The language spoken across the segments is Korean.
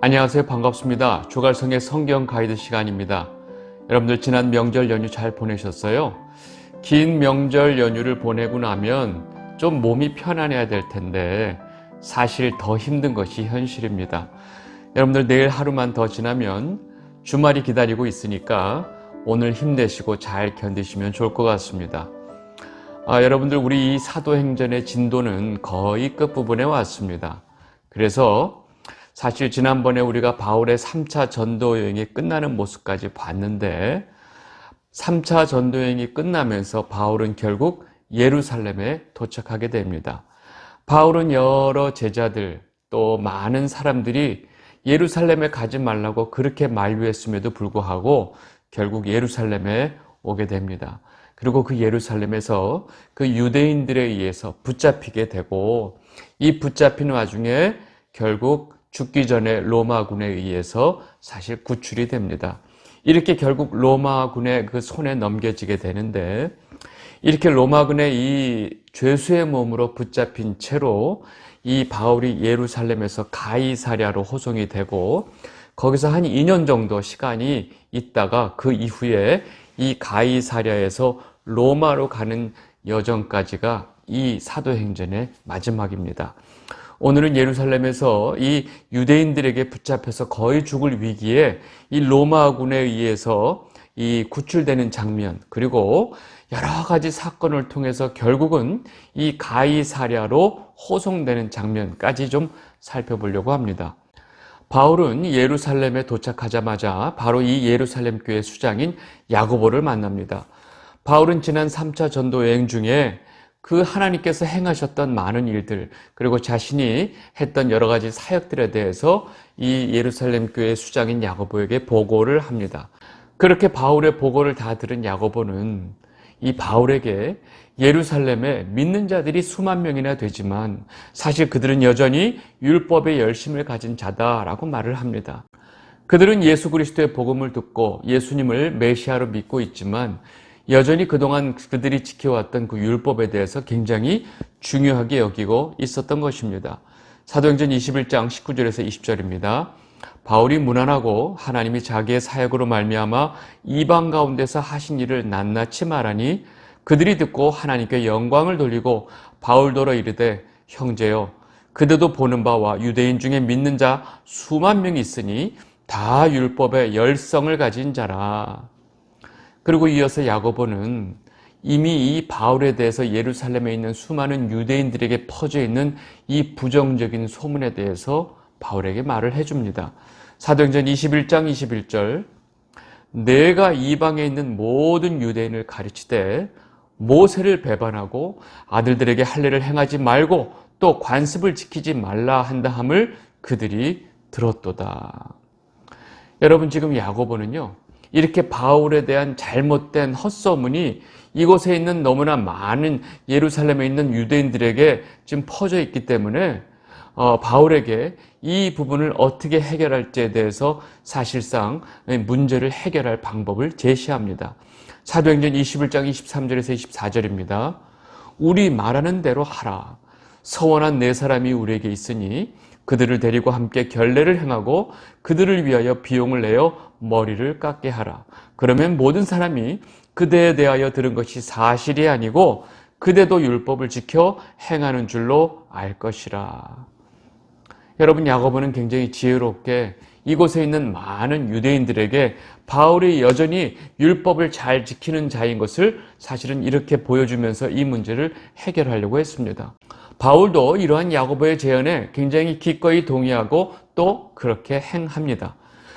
안녕하세요. 반갑습니다. 주갈성의 성경 가이드 시간입니다. 여러분들 지난 명절 연휴 잘 보내셨어요? 긴 명절 연휴를 보내고 나면 좀 몸이 편안해야 될 텐데 사실 더 힘든 것이 현실입니다. 여러분들 내일 하루만 더 지나면 주말이 기다리고 있으니까 오늘 힘내시고 잘 견디시면 좋을 것 같습니다. 여러분들 우리 이 사도행전의 진도는 거의 끝부분에 왔습니다. 그래서 사실 지난번에 우리가 바울의 3차 전도 여행이 끝나는 모습까지 봤는데 3차 전도 여행이 끝나면서 바울은 결국 예루살렘에 도착하게 됩니다. 바울은 여러 제자들 또 많은 사람들이 예루살렘에 가지 말라고 그렇게 만류했음에도 불구하고 결국 예루살렘에 오게 됩니다. 그리고 그 예루살렘에서 그 유대인들에 의해서 붙잡히게 되고 이 붙잡힌 와중에 결국 죽기 전에 로마군에 의해서 사실 구출이 됩니다. 이렇게 결국 로마군의 그 손에 넘겨지게 되는데 이렇게 로마군의 이 죄수의 몸으로 붙잡힌 채로 이 바울이 예루살렘에서 가이사랴로 호송이 되고 거기서 한 2년 정도 시간이 있다가 그 이후에 이 가이사랴에서 로마로 가는 여정까지가 이 사도행전의 마지막입니다. 오늘은 예루살렘에서 이 유대인들에게 붙잡혀서 거의 죽을 위기에 이 로마군에 의해서 이 구출되는 장면, 그리고 여러 가지 사건을 통해서 결국은 이 가이사랴로 호송되는 장면까지 좀 살펴보려고 합니다. 바울은 예루살렘에 도착하자마자 바로 이 예루살렘 교회 수장인 야고보를 만납니다. 바울은 지난 3차 전도 여행 중에 그 하나님께서 행하셨던 많은 일들, 그리고 자신이 했던 여러 가지 사역들에 대해서 이 예루살렘 교회 수장인 야고보에게 보고를 합니다. 그렇게 바울의 보고를 다 들은 야고보는 이 바울에게 예루살렘에 믿는 자들이 수만 명이나 되지만 사실 그들은 여전히 율법의 열심을 가진 자다라고 말을 합니다. 그들은 예수 그리스도의 복음을 듣고 예수님을 메시아로 믿고 있지만 여전히 그동안 그들이 지켜왔던 그 율법에 대해서 굉장히 중요하게 여기고 있었던 것입니다. 사도행전 21장 19절에서 20절입니다. 바울이 무난하고 하나님이 자기의 사역으로 말미암아 이방 가운데서 하신 일을 낱낱이 말하니 그들이 듣고 하나님께 영광을 돌리고 바울더러 이르되 형제여 그대도 보는 바와 유대인 중에 믿는 자 수만 명이 있으니 다 율법의 열성을 가진 자라. 그리고 이어서 야고보는 이미 이 바울에 대해서 예루살렘에 있는 수많은 유대인들에게 퍼져 있는 이 부정적인 소문에 대해서 바울에게 말을 해줍니다. 사도행전 21장 21절 내가 이방에 있는 모든 유대인을 가르치되 모세를 배반하고 아들들에게 할례를 행하지 말고 또 관습을 지키지 말라 한다 함을 그들이 들었도다. 여러분 지금 야고보는요 이렇게 바울에 대한 잘못된 헛소문이 이곳에 있는 너무나 많은 예루살렘에 있는 유대인들에게 지금 퍼져 있기 때문에 바울에게 이 부분을 어떻게 해결할지에 대해서 사실상 문제를 해결할 방법을 제시합니다. 사도행전 21장 23절에서 24절입니다. 우리 말하는 대로 하라. 서원한 네 사람이 우리에게 있으니 그들을 데리고 함께 결례를 행하고 그들을 위하여 비용을 내어 머리를 깎게 하라. 그러면 모든 사람이 그대에 대하여 들은 것이 사실이 아니고 그대도 율법을 지켜 행하는 줄로 알 것이라. 여러분 야고보는 굉장히 지혜롭게 이곳에 있는 많은 유대인들에게 바울이 여전히 율법을 잘 지키는 자인 것을 사실은 이렇게 보여주면서 이 문제를 해결하려고 했습니다. 바울도 이러한 야고보의 제안에 굉장히 기꺼이 동의하고 또 그렇게 행합니다.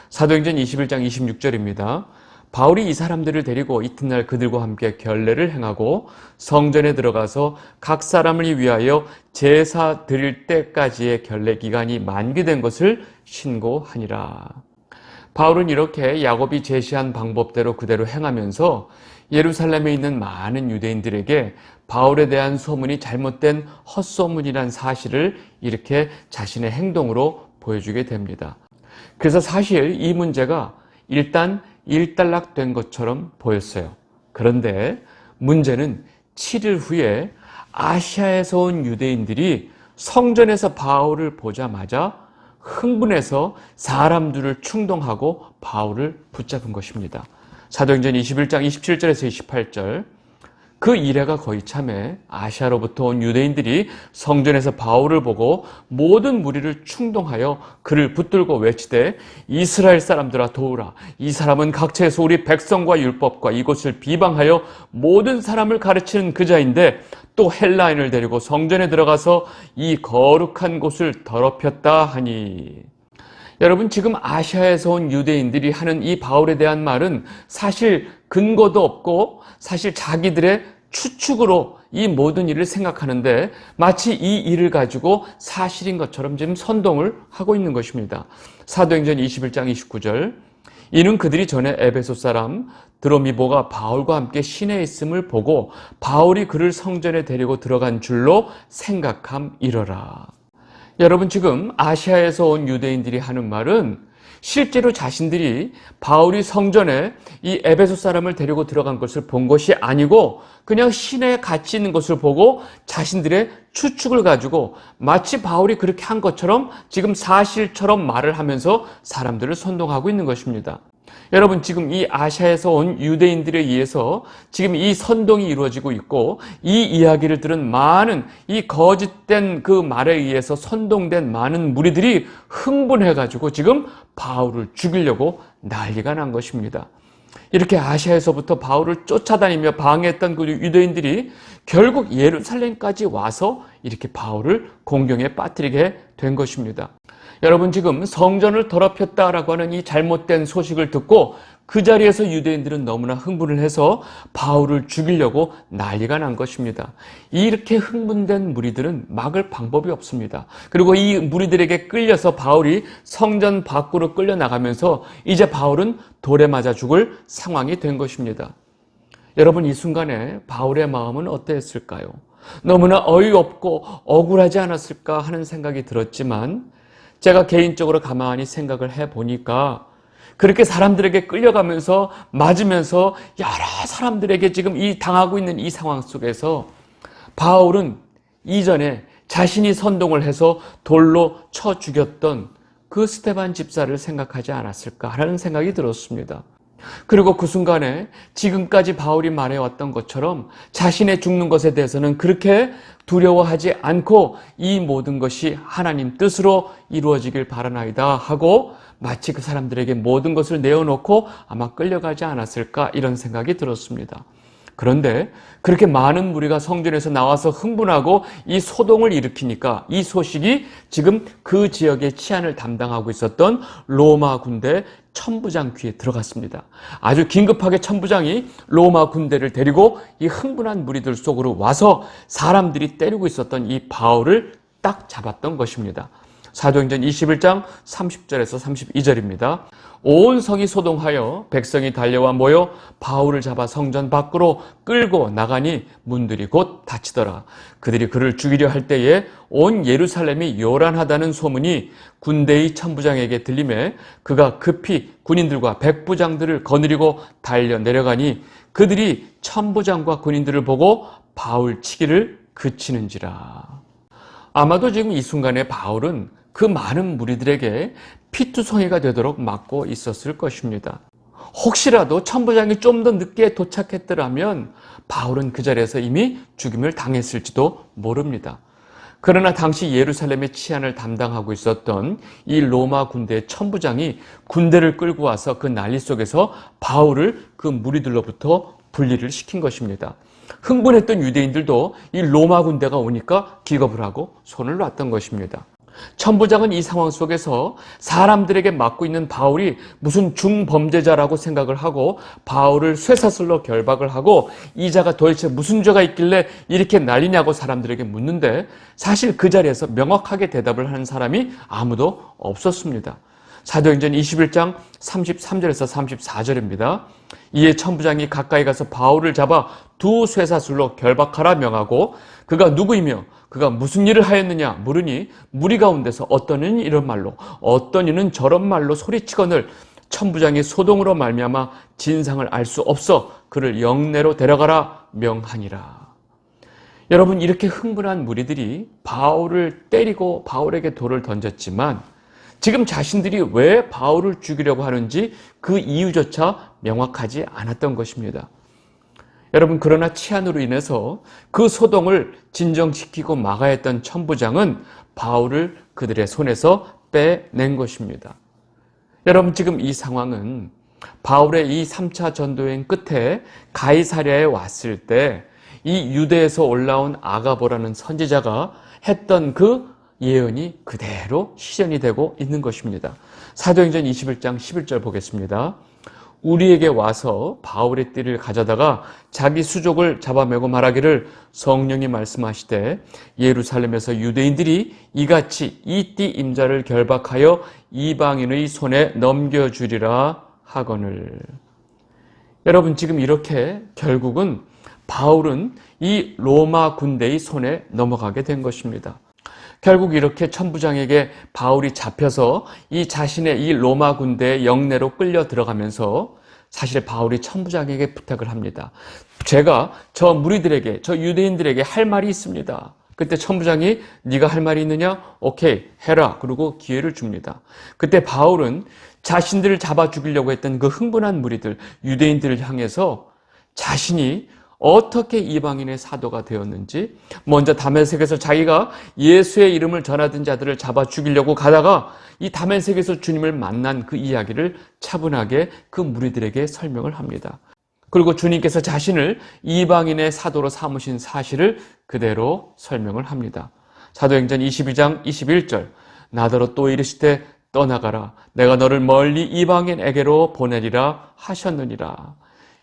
사도행전 21장 26절입니다. 바울이 이 사람들을 데리고 이튿날 그들과 함께 결례를 행하고 성전에 들어가서 각 사람을 위하여 제사 드릴 때까지의 결례 기간이 만기된 것을 신고하니라. 바울은 이렇게 야고보이 제시한 방법대로 그대로 행하면서 예루살렘에 있는 많은 유대인들에게 바울에 대한 소문이 잘못된 헛소문이란 사실을 이렇게 자신의 행동으로 보여주게 됩니다. 그래서 사실 이 문제가 일단 일단락된 것처럼 보였어요. 그런데 문제는 7일 후에 아시아에서 온 유대인들이 성전에서 바울을 보자마자 흥분해서 사람들을 충동하고 바울을 붙잡은 것입니다. 사도행전 21장 27절에서 28절, 그 이래가 거의 참에 아시아로부터 온 유대인들이 성전에서 바울을 보고 모든 무리를 충동하여 그를 붙들고 외치되 이스라엘 사람들아 도우라. 이 사람은 각처에서 우리 백성과 율법과 이곳을 비방하여 모든 사람을 가르치는 그자인데 또 헬라인을 데리고 성전에 들어가서 이 거룩한 곳을 더럽혔다 하니. 여러분, 지금 아시아에서 온 유대인들이 하는 이 바울에 대한 말은 사실 근거도 없고 사실 자기들의 추측으로 이 모든 일을 생각하는데 마치 이 일을 가지고 사실인 것처럼 지금 선동을 하고 있는 것입니다. 사도행전 21장 29절, 이는 그들이 전에 에베소 사람 드로미보가 바울과 함께 시내에 있음을 보고 바울이 그를 성전에 데리고 들어간 줄로 생각함이러라. 여러분, 지금 아시아에서 온 유대인들이 하는 말은 실제로 자신들이 바울이 성전에 이 에베소 사람을 데리고 들어간 것을 본 것이 아니고 그냥 시내에 같이 있는 것을 보고 자신들의 추측을 가지고 마치 바울이 그렇게 한 것처럼 지금 사실처럼 말을 하면서 사람들을 선동하고 있는 것입니다. 여러분, 지금 이 아시아에서 온 유대인들에 의해서 지금 이 선동이 이루어지고 있고 이 이야기를 들은 많은 이 거짓된 그 말에 의해서 선동된 많은 무리들이 흥분해가지고 지금 바울을 죽이려고 난리가 난 것입니다. 이렇게 아시아에서부터 바울을 쫓아다니며 방해했던 그 유대인들이 결국 예루살렘까지 와서 이렇게 바울을 공경에 빠뜨리게 된 것입니다. 여러분, 지금 성전을 더럽혔다라고 하는 이 잘못된 소식을 듣고 그 자리에서 유대인들은 너무나 흥분을 해서 바울을 죽이려고 난리가 난 것입니다. 이렇게 흥분된 무리들은 막을 방법이 없습니다. 그리고 이 무리들에게 끌려서 바울이 성전 밖으로 끌려나가면서 이제 바울은 돌에 맞아 죽을 상황이 된 것입니다. 여러분, 이 순간에 바울의 마음은 어땠을까요? 너무나 어이없고 억울하지 않았을까 하는 생각이 들었지만 제가 개인적으로 가만히 생각을 해보니까 그렇게 사람들에게 끌려가면서 맞으면서 여러 사람들에게 지금 이 당하고 있는 이 상황 속에서 바울은 이전에 자신이 선동을 해서 돌로 쳐 죽였던 그 스데반 집사를 생각하지 않았을까 하는 생각이 들었습니다. 그리고 그 순간에 지금까지 바울이 말해왔던 것처럼 자신의 죽는 것에 대해서는 그렇게 두려워하지 않고 이 모든 것이 하나님 뜻으로 이루어지길 바라나이다 하고 마치 그 사람들에게 모든 것을 내어놓고 아마 끌려가지 않았을까 이런 생각이 들었습니다. 그런데 그렇게 많은 무리가 성전에서 나와서 흥분하고 이 소동을 일으키니까 이 소식이 지금 그 지역의 치안을 담당하고 있었던 로마 군대 천부장 귀에 들어갔습니다. 아주 긴급하게 천부장이 로마 군대를 데리고 이 흥분한 무리들 속으로 와서 사람들이 때리고 있었던 이 바울을 딱 잡았던 것입니다. 사도행전 21장 30절에서 32절입니다. 온 성이 소동하여 백성이 달려와 모여 바울을 잡아 성전 밖으로 끌고 나가니 문들이 곧 닫히더라. 그들이 그를 죽이려 할 때에 온 예루살렘이 요란하다는 소문이 군대의 천부장에게 들리매 그가 급히 군인들과 백부장들을 거느리고 달려 내려가니 그들이 천부장과 군인들을 보고 바울 치기를 그치는지라. 아마도 지금 이 순간에 바울은 그 많은 무리들에게 피투성이가 되도록 막고 있었을 것입니다. 혹시라도 천부장이 좀 더 늦게 도착했더라면 바울은 그 자리에서 이미 죽임을 당했을지도 모릅니다. 그러나 당시 예루살렘의 치안을 담당하고 있었던 이 로마 군대의 천부장이 군대를 끌고 와서 그 난리 속에서 바울을 그 무리들로부터 분리를 시킨 것입니다. 흥분했던 유대인들도 이 로마 군대가 오니까 기겁을 하고 손을 놨던 것입니다. 천부장은 이 상황 속에서 사람들에게 맡고 있는 바울이 무슨 중범죄자라고 생각을 하고 바울을 쇠사슬로 결박을 하고 이 자가 도대체 무슨 죄가 있길래 이렇게 난리냐고 사람들에게 묻는데 사실 그 자리에서 명확하게 대답을 하는 사람이 아무도 없었습니다. 사도행전 21장 33절에서 34절입니다. 이에 천부장이 가까이 가서 바울을 잡아 두 쇠사슬로 결박하라 명하고 그가 누구이며 그가 무슨 일을 하였느냐 물으니 무리 가운데서 어떤 이는 이런 말로 어떤 이는 저런 말로 소리치거늘 천부장이 소동으로 말미암아 진상을 알 수 없어 그를 영내로 데려가라 명하니라. 여러분, 이렇게 흥분한 무리들이 바울을 때리고 바울에게 돌을 던졌지만 지금 자신들이 왜 바울을 죽이려고 하는지 그 이유조차 명확하지 않았던 것입니다. 여러분, 그러나 치안으로 인해서 그 소동을 진정시키고 막아야 했던 천부장은 바울을 그들의 손에서 빼낸 것입니다. 여러분, 지금 이 상황은 바울의 이 3차 전도여행 끝에 가이사랴에 왔을 때 이 유대에서 올라온 아가보라는 선지자가 했던 그 예언이 그대로 실현이 되고 있는 것입니다. 사도행전 21장 11절 보겠습니다. 우리에게 와서 바울의 띠를 가져다가 자기 수족을 잡아매고 말하기를 성령이 말씀하시되 예루살렘에서 유대인들이 이같이 이 띠 임자를 결박하여 이방인의 손에 넘겨주리라 하거늘. 여러분, 지금 이렇게 결국은 바울은 이 로마 군대의 손에 넘어가게 된 것입니다. 결국 이렇게 천부장에게 바울이 잡혀서 이 자신의 이 로마 군대의 영내로 끌려 들어가면서 사실 바울이 천부장에게 부탁을 합니다. 제가 저 무리들에게, 저 유대인들에게 할 말이 있습니다. 그때 천부장이 네가 할 말이 있느냐? 오케이, 해라. 그리고 기회를 줍니다. 그때 바울은 자신들을 잡아 죽이려고 했던 그 흥분한 무리들, 유대인들을 향해서 자신이 어떻게 이방인의 사도가 되었는지, 먼저 다메섹에서 자기가 예수의 이름을 전하던 자들을 잡아 죽이려고 가다가 이 다메섹에서 주님을 만난 그 이야기를 차분하게 그 무리들에게 설명을 합니다. 그리고 주님께서 자신을 이방인의 사도로 삼으신 사실을 그대로 설명을 합니다. 사도행전 22장 21절, 나더러 또 이르시되 떠나가라, 내가 너를 멀리 이방인에게로 보내리라 하셨느니라.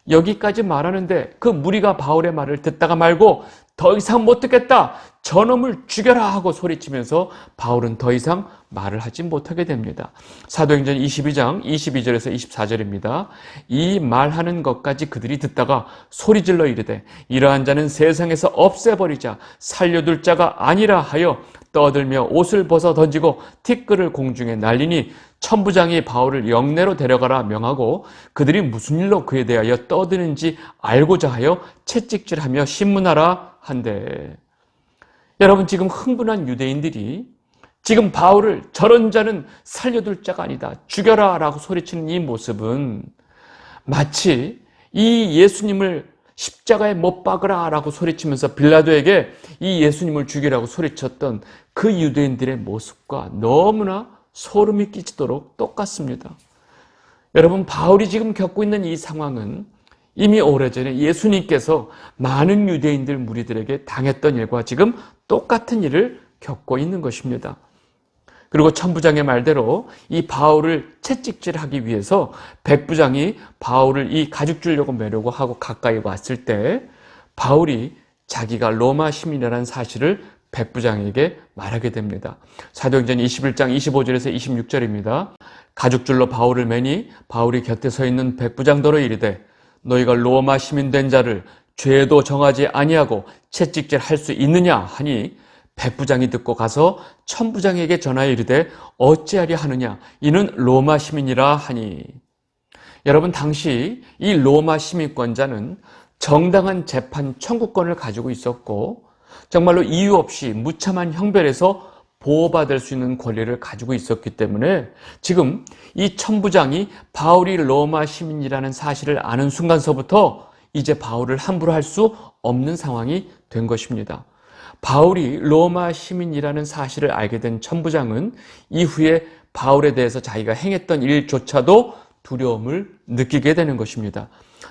여기까지 말하는데 그 무리가 바울의 말을 듣다가 말고 더 이상 못 듣겠다, 저놈을 죽여라 하고 소리치면서 바울은 더 이상 말을 하지 못하게 됩니다. 사도행전 22장 22절에서 24절입니다. 이 말하는 것까지 그들이 듣다가 소리질러 이르되 이러한 자는 세상에서 없애버리자, 살려둘 자가 아니라 하여 떠들며 옷을 벗어 던지고 티끌을 공중에 날리니 천부장이 바울을 영내로 데려가라 명하고 그들이 무슨 일로 그에 대하여 떠드는지 알고자 하여 채찍질하며 신문하라 한대. 여러분, 지금 흥분한 유대인들이 지금 바울을 저런 자는 살려둘 자가 아니다, 죽여라 라고 소리치는 이 모습은 마치 이 예수님을 십자가에 못 박으라 라고 소리치면서 빌라도에게 이 예수님을 죽이라고 소리쳤던 그 유대인들의 모습과 너무나 소름이 끼치도록 똑같습니다. 여러분, 바울이 지금 겪고 있는 이 상황은 이미 오래전에 예수님께서 많은 유대인들 무리들에게 당했던 일과 지금 똑같은 일을 겪고 있는 것입니다. 그리고 천부장의 말대로 이 바울을 채찍질하기 위해서 백부장이 바울을 이 가죽 주려고 매려고 하고 가까이 왔을 때 바울이 자기가 로마 시민이라는 사실을 백부장에게 말하게 됩니다. 사도행전 21장 25절에서 26절입니다. 가죽줄로 바울을 매니 바울이 곁에 서 있는 백부장더러 이르되 너희가 로마 시민 된 자를 죄도 정하지 아니하고 채찍질할 수 있느냐 하니 백부장이 듣고 가서 천부장에게 전하여 이르되 어찌하려 하느냐, 이는 로마 시민이라 하니. 여러분, 당시 이 로마 시민권자는 정당한 재판 청구권을 가지고 있었고 정말로 이유 없이 무참한 형벌에서 보호받을 수 있는 권리를 가지고 있었기 때문에 지금 이 천부장이 바울이 로마 시민이라는 사실을 아는 순간서부터 이제 바울을 함부로 할 수 없는 상황이 된 것입니다. 바울이 로마 시민이라는 사실을 알게 된 천부장은 이후에 바울에 대해서 자기가 행했던 일조차도 두려움을 느끼게 되는 것입니다.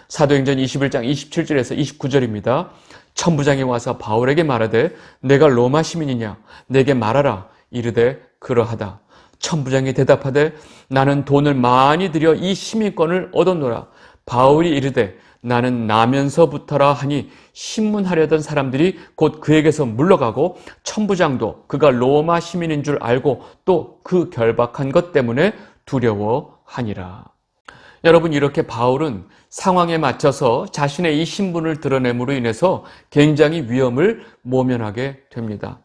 사도행전 21장 27절에서 29절입니다. 천부장이 와서 바울에게 말하되 내가 로마 시민이냐, 내게 말하라. 이르되 그러하다. 천부장이 대답하되 나는 돈을 많이 들여 이 시민권을 얻었노라. 바울이 이르되 나는 나면서부터라 하니 신문하려던 사람들이 곧 그에게서 물러가고 천부장도 그가 로마 시민인 줄 알고 또 그 결박한 것 때문에 두려워하니라. 여러분, 이렇게 바울은 상황에 맞춰서 자신의 이 신분을 드러냄으로 인해서 굉장히 위험을 모면하게 됩니다.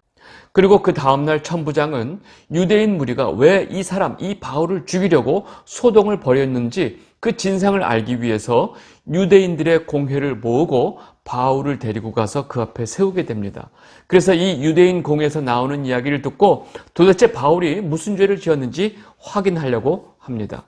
그리고 그 다음날 천부장은 유대인 무리가 왜 이 사람, 이 바울을 죽이려고 소동을 벌였는지 그 진상을 알기 위해서 유대인들의 공회를 모으고 바울을 데리고 가서 그 앞에 세우게 됩니다. 그래서 이 유대인 공회에서 나오는 이야기를 듣고 도대체 바울이 무슨 죄를 지었는지 확인하려고 합니다.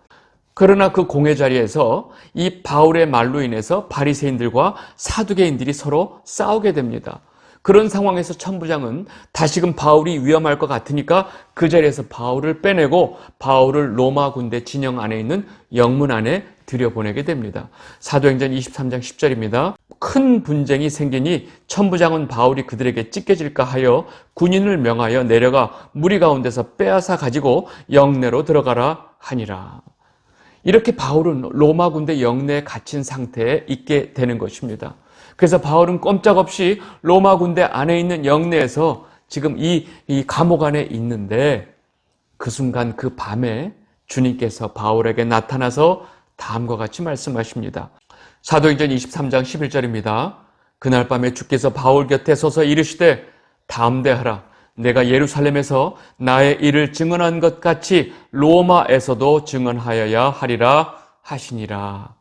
그러나 그 공회 자리에서 이 바울의 말로 인해서 바리새인들과 사두개인들이 서로 싸우게 됩니다. 그런 상황에서 천부장은 다시금 바울이 위험할 것 같으니까 그 자리에서 바울을 빼내고 바울을 로마 군대 진영 안에 있는 영문 안에 들여보내게 됩니다. 사도행전 23장 10절입니다. 큰 분쟁이 생기니 천부장은 바울이 그들에게 찢겨질까 하여 군인을 명하여 내려가 무리 가운데서 빼앗아 가지고 영내로 들어가라 하니라. 이렇게 바울은 로마 군대 영내에 갇힌 상태에 있게 되는 것입니다. 그래서 바울은 꼼짝없이 로마 군대 안에 있는 영내에서 지금 이 감옥 안에 있는데 그 순간 그 밤에 주님께서 바울에게 나타나서 다음과 같이 말씀하십니다. 사도행전 23장 11절입니다. 그날 밤에 주께서 바울 곁에 서서 이르시되 담대하라. 내가 예루살렘에서 나의 일을 증언한 것 같이 로마에서도 증언하여야 하리라 하시니라.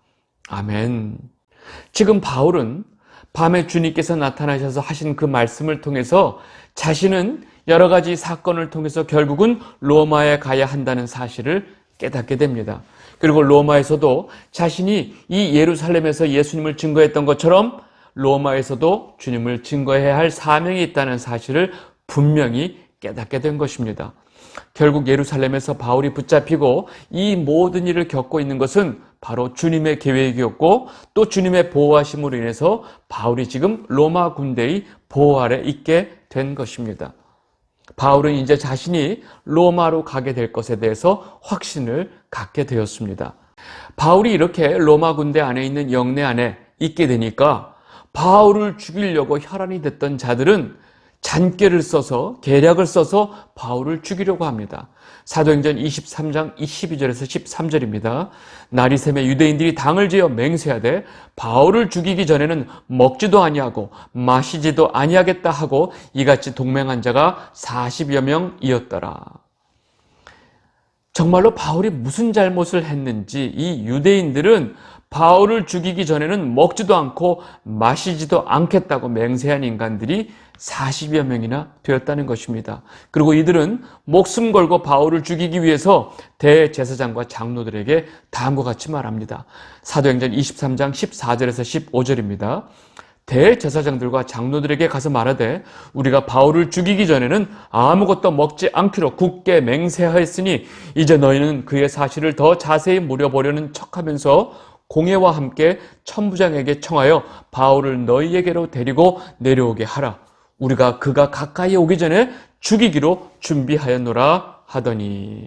아멘. 지금 바울은 밤에 주님께서 나타나셔서 하신 그 말씀을 통해서 자신은 여러 가지 사건을 통해서 결국은 로마에 가야 한다는 사실을 깨닫게 됩니다. 그리고 로마에서도 자신이 이 예루살렘에서 예수님을 증거했던 것처럼 로마에서도 주님을 증거해야 할 사명이 있다는 사실을 분명히 깨닫게 된 것입니다. 결국 예루살렘에서 바울이 붙잡히고 이 모든 일을 겪고 있는 것은 바로 주님의 계획이었고 또 주님의 보호하심으로 인해서 바울이 지금 로마 군대의 보호 아래 있게 된 것입니다. 바울은 이제 자신이 로마로 가게 될 것에 대해서 확신을 갖게 되었습니다. 바울이 이렇게 로마 군대 안에 있는 영내 안에 있게 되니까 바울을 죽이려고 혈안이 됐던 자들은 잔꾀를 써서 계략을 써서 바울을 죽이려고 합니다. 사도행전 23장 22절에서 13절입니다. 날이 새매 유대인들이 당을 지어 맹세하되 바울을 죽이기 전에는 먹지도 아니하고 마시지도 아니하겠다 하고 이같이 동맹한 자가 40여 명이었더라. 정말로 바울이 무슨 잘못을 했는지 이 유대인들은 바울을 죽이기 전에는 먹지도 않고 마시지도 않겠다고 맹세한 인간들이 40여 명이나 되었다는 것입니다. 그리고 이들은 목숨 걸고 바울을 죽이기 위해서 대제사장과 장로들에게 다음과 같이 말합니다. 사도행전 23장 14절에서 15절입니다. 대제사장들과 장로들에게 가서 말하되 우리가 바울을 죽이기 전에는 아무것도 먹지 않기로 굳게 맹세하였으니 이제 너희는 그의 사실을 더 자세히 물어보려는 척하면서 공회와 함께 천부장에게 청하여 바울을 너희에게로 데리고 내려오게 하라. 우리가 그가 가까이 오기 전에 죽이기로 준비하였노라 하더니.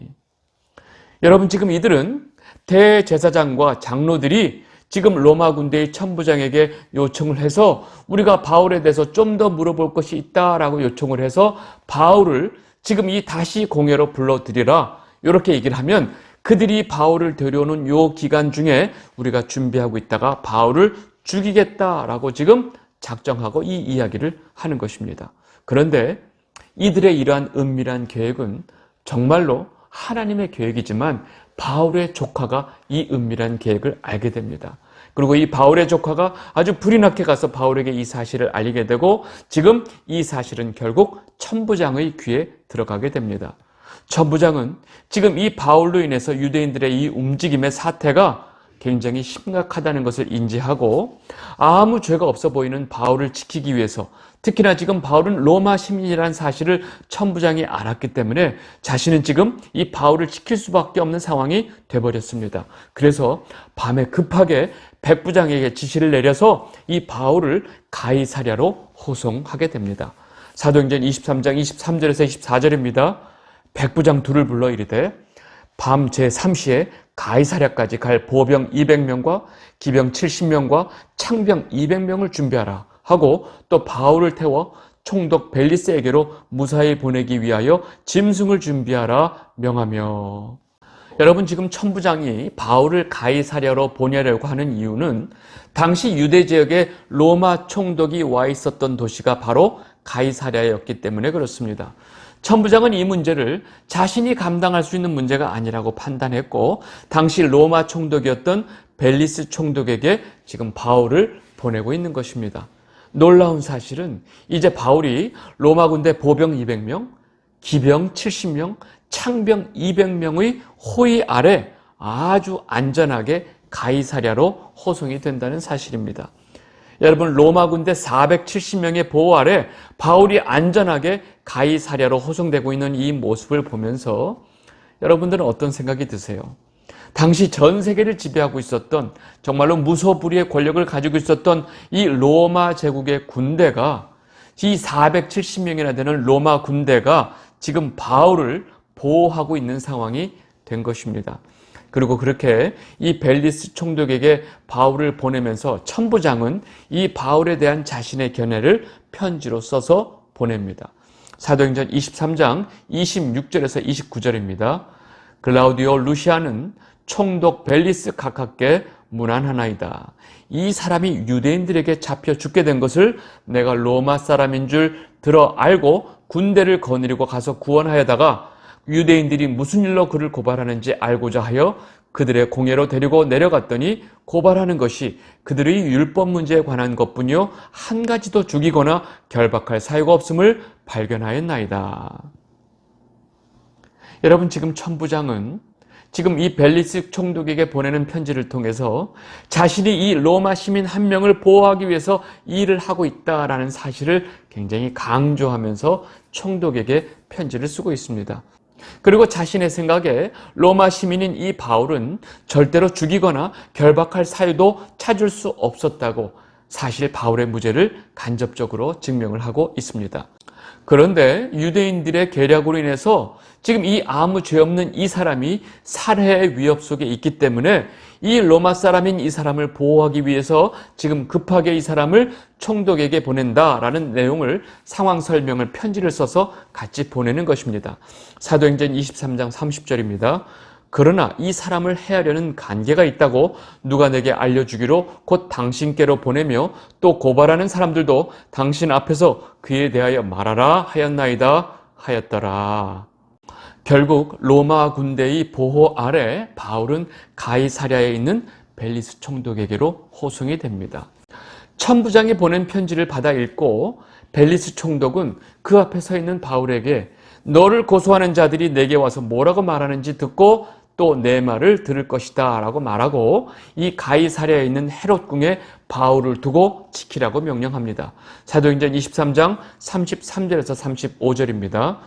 여러분, 지금 이들은 대제사장과 장로들이 지금 로마 군대의 천부장에게 요청을 해서 우리가 바울에 대해서 좀 더 물어볼 것이 있다라고 요청을 해서 바울을 지금 이 다시 공회로 불러들이라 이렇게 얘기를 하면 그들이 바울을 데려오는 요 기간 중에 우리가 준비하고 있다가 바울을 죽이겠다라고 지금 작정하고 이 이야기를 하는 것입니다. 그런데 이들의 이러한 은밀한 계획은 정말로 하나님의 계획이지만 바울의 조카가 이 은밀한 계획을 알게 됩니다. 그리고 이 바울의 조카가 아주 불이 나게 가서 바울에게 이 사실을 알리게 되고 지금 이 사실은 결국 천부장의 귀에 들어가게 됩니다. 천부장은 지금 이 바울로 인해서 유대인들의 이 움직임의 사태가 굉장히 심각하다는 것을 인지하고 아무 죄가 없어 보이는 바울을 지키기 위해서 특히나 지금 바울은 로마 시민이라는 사실을 천부장이 알았기 때문에 자신은 지금 이 바울을 지킬 수밖에 없는 상황이 돼버렸습니다. 그래서 밤에 급하게 백부장에게 지시를 내려서 이 바울을 가이사랴로 호송하게 됩니다. 사도행전 23장 23절에서 24절입니다. 백부장 둘을 불러 이르되 밤 제3시에 가이사랴까지 갈 보병 200명과 기병 70명과 창병 200명을 준비하라 하고 또 바울을 태워 총독 벨리스에게로 무사히 보내기 위하여 짐승을 준비하라 명하며. 여러분, 지금 천부장이 바울을 가이사랴로 보내려고 하는 이유는 당시 유대 지역에 로마 총독이 와 있었던 도시가 바로 가이사랴였기 때문에 그렇습니다. 천부장은 이 문제를 자신이 감당할 수 있는 문제가 아니라고 판단했고 당시 로마 총독이었던 벨리스 총독에게 지금 바울을 보내고 있는 것입니다. 놀라운 사실은 이제 바울이 로마 군대 보병 200명, 기병 70명, 창병 200명의 호위 아래 아주 안전하게 가이사랴로 호송이 된다는 사실입니다. 여러분, 로마 군대 470명의 보호 아래 바울이 안전하게 가이사랴로 호송되고 있는 이 모습을 보면서 여러분들은 어떤 생각이 드세요? 당시 전 세계를 지배하고 있었던, 정말로 무소불위의 권력을 가지고 있었던 이 로마 제국의 군대가, 이 470명이나 되는 로마 군대가 지금 바울을 보호하고 있는 상황이 된 것입니다. 그리고 그렇게 이 벨리스 총독에게 바울을 보내면서 천부장은 이 바울에 대한 자신의 견해를 편지로 써서 보냅니다. 사도행전 23장 26절에서 29절입니다. 글라우디오 루시아는 총독 벨리스 각하께 문안하나이다. 이 사람이 유대인들에게 잡혀 죽게 된 것을 내가 로마 사람인 줄 들어 알고 군대를 거느리고 가서 구원하여다가 유대인들이 무슨 일로 그를 고발하는지 알고자 하여 그들의 공회로 데리고 내려갔더니 고발하는 것이 그들의 율법 문제에 관한 것뿐이요 한 가지도 죽이거나 결박할 사유가 없음을 발견하였나이다. 여러분, 지금 천부장은 지금 이 벨리스 총독에게 보내는 편지를 통해서 자신이 이 로마 시민 한 명을 보호하기 위해서 일을 하고 있다라는 사실을 굉장히 강조하면서 총독에게 편지를 쓰고 있습니다. 그리고 자신의 생각에 로마 시민인 이 바울은 절대로 죽이거나 결박할 사유도 찾을 수 없었다고 사실 바울의 무죄를 간접적으로 증명을 하고 있습니다. 그런데 유대인들의 계략으로 인해서 지금 이 아무 죄 없는 이 사람이 살해의 위협 속에 있기 때문에 이 로마 사람인 이 사람을 보호하기 위해서 지금 급하게 이 사람을 총독에게 보낸다라는 내용을 상황 설명을 편지를 써서 같이 보내는 것입니다. 사도행전 23장 30절입니다. 그러나 이 사람을 해하려는 관계가 있다고 누가 내게 알려주기로 곧 당신께로 보내며 또 고발하는 사람들도 당신 앞에서 그에 대하여 말하라 하였나이다 하였더라. 결국 로마 군대의 보호 아래 바울은 가이사랴에 있는 벨리스 총독에게로 호송이 됩니다. 천부장이 보낸 편지를 받아 읽고 벨리스 총독은 그 앞에 서 있는 바울에게 너를 고소하는 자들이 내게 와서 뭐라고 말하는지 듣고 또 내 말을 들을 것이다 라고 말하고 이 가이사랴에 있는 헤롯궁에 바울을 두고 지키라고 명령합니다. 사도행전 23장 33절에서 35절입니다.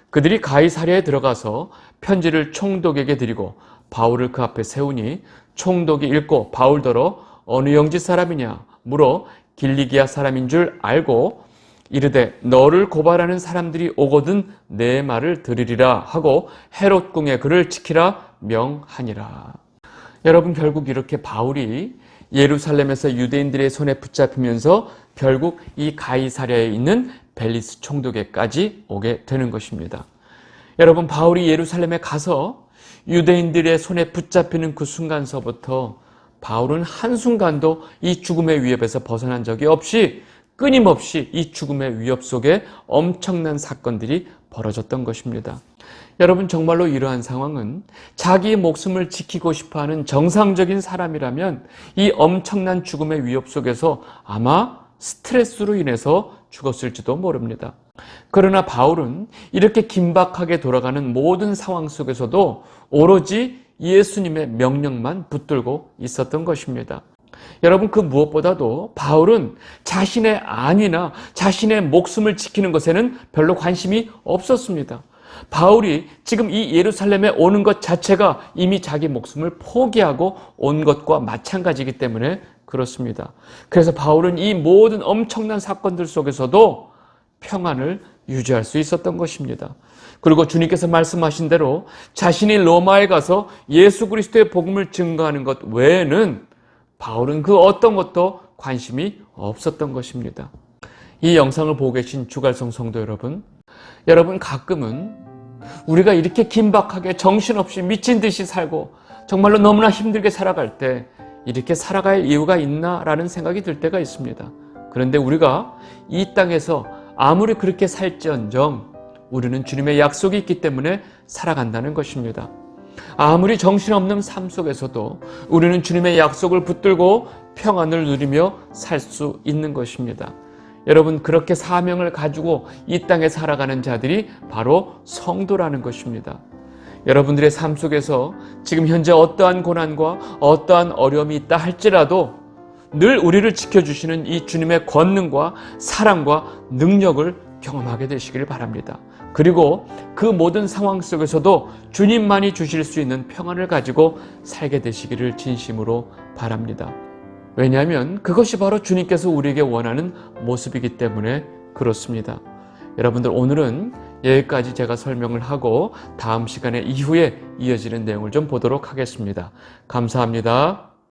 그들이 가이사랴에 들어가서 편지를 총독에게 드리고 바울을 그 앞에 세우니 총독이 읽고 바울더러 어느 영지 사람이냐 물어 길리기아 사람인 줄 알고 이르되 너를 고발하는 사람들이 오거든 내 말을 들으리라 하고 헤롯궁에 그를 지키라 명하니라. 여러분, 결국 이렇게 바울이 예루살렘에서 유대인들의 손에 붙잡히면서 결국 이 가이사랴에 있는 벨리스 총독에까지 오게 되는 것입니다. 여러분, 바울이 예루살렘에 가서 유대인들의 손에 붙잡히는 그 순간서부터 바울은 한순간도 이 죽음의 위협에서 벗어난 적이 없이 끊임없이 이 죽음의 위협 속에 엄청난 사건들이 벌어졌던 것입니다. 여러분, 정말로 이러한 상황은 자기의 목숨을 지키고 싶어하는 정상적인 사람이라면 이 엄청난 죽음의 위협 속에서 아마 스트레스로 인해서 죽었을지도 모릅니다. 그러나 바울은 이렇게 긴박하게 돌아가는 모든 상황 속에서도 오로지 예수님의 명령만 붙들고 있었던 것입니다. 여러분, 그 무엇보다도 바울은 자신의 안위나 자신의 목숨을 지키는 것에는 별로 관심이 없었습니다. 바울이 지금 이 예루살렘에 오는 것 자체가 이미 자기 목숨을 포기하고 온 것과 마찬가지이기 때문에 그렇습니다. 그래서 바울은 이 모든 엄청난 사건들 속에서도 평안을 유지할 수 있었던 것입니다. 그리고 주님께서 말씀하신 대로 자신이 로마에 가서 예수 그리스도의 복음을 증거하는 것 외에는 바울은 그 어떤 것도 관심이 없었던 것입니다. 이 영상을 보고 계신 주갈성 성도 여러분, 가끔은 우리가 이렇게 긴박하게 정신없이 미친 듯이 살고 정말로 너무나 힘들게 살아갈 때 이렇게 살아갈 이유가 있나라는 생각이 들 때가 있습니다. 그런데 우리가 이 땅에서 아무리 그렇게 살지언정 우리는 주님의 약속이 있기 때문에 살아간다는 것입니다. 아무리 정신없는 삶 속에서도 우리는 주님의 약속을 붙들고 평안을 누리며 살 수 있는 것입니다. 여러분, 그렇게 사명을 가지고 이 땅에 살아가는 자들이 바로 성도라는 것입니다. 여러분들의 삶 속에서 지금 현재 어떠한 고난과 어떠한 어려움이 있다 할지라도 늘 우리를 지켜주시는 이 주님의 권능과 사랑과 능력을 경험하게 되시길 바랍니다. 그리고 그 모든 상황 속에서도 주님만이 주실 수 있는 평안을 가지고 살게 되시기를 진심으로 바랍니다. 왜냐하면 그것이 바로 주님께서 우리에게 원하는 모습이기 때문에 그렇습니다. 여러분들, 오늘은 여기까지 제가 설명을 하고 다음 시간에 이후에 이어지는 내용을 좀 보도록 하겠습니다. 감사합니다.